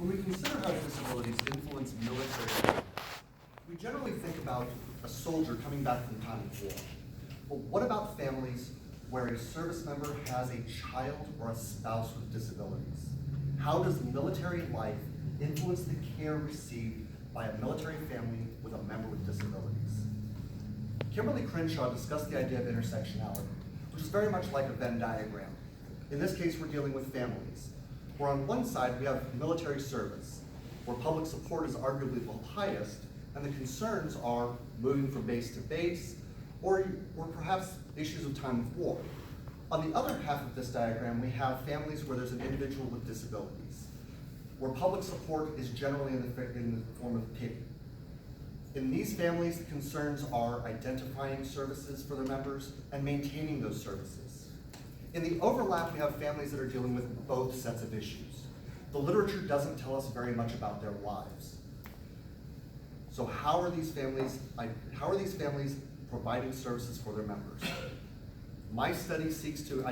When we consider how disabilities influence military life, we generally think about a soldier coming back from time of war. But what about families where a service member has a child or a spouse with disabilities? How does military life influence the care received by a military family with a member with disabilities? Kimberly Crenshaw discussed the idea of intersectionality, which is very much like a Venn diagram. In this case, we're dealing with families, where on one side we have military service, where public support is arguably the highest, and the concerns are moving from base to base, or perhaps issues of time of war. On the other half of this diagram, we have families where there's an individual with disabilities, where public support is generally in the form of pity. In these families, the concerns are identifying services for their members and maintaining those services. In the overlap, we have families that are dealing with both sets of issues. The literature doesn't tell us very much about their lives. So how are these families providing services for their members? My study seeks to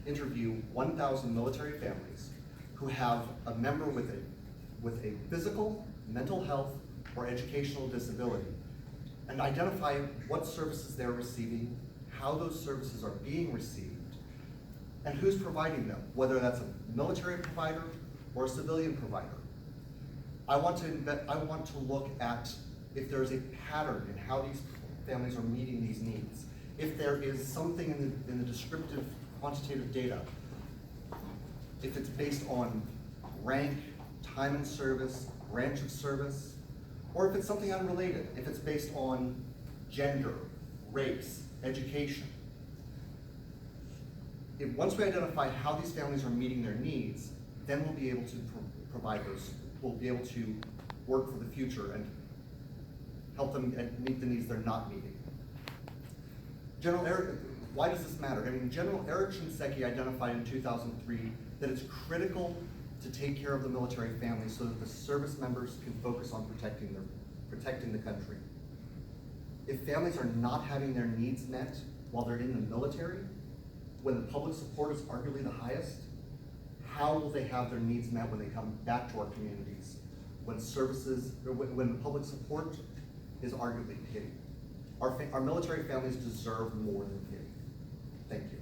interview 1,000 military families who have a member with a physical, mental health, or educational disability, and identify what services they're receiving, how those services are being received, and who's providing them, whether that's a military provider or a civilian provider. I want to look at if there's a pattern in how these families are meeting these needs. If there is something in the descriptive quantitative data, if it's based on rank, time in service, branch of service, or if it's something unrelated, if it's based on gender, race, education. Once we identify how these families are meeting their needs, then we'll be able to provide those, we'll be able to work for the future and help them meet the needs they're not meeting. Why does this matter? I mean, General Eric Shinseki identified in 2003 that it's critical to take care of the military family so that the service members can focus on protecting the country. If families are not having their needs met while they're in the military, when the public support is arguably the highest, how will they have their needs met when they come back to our communities? When the public support is arguably pity. Our military families deserve more than pity. Thank you.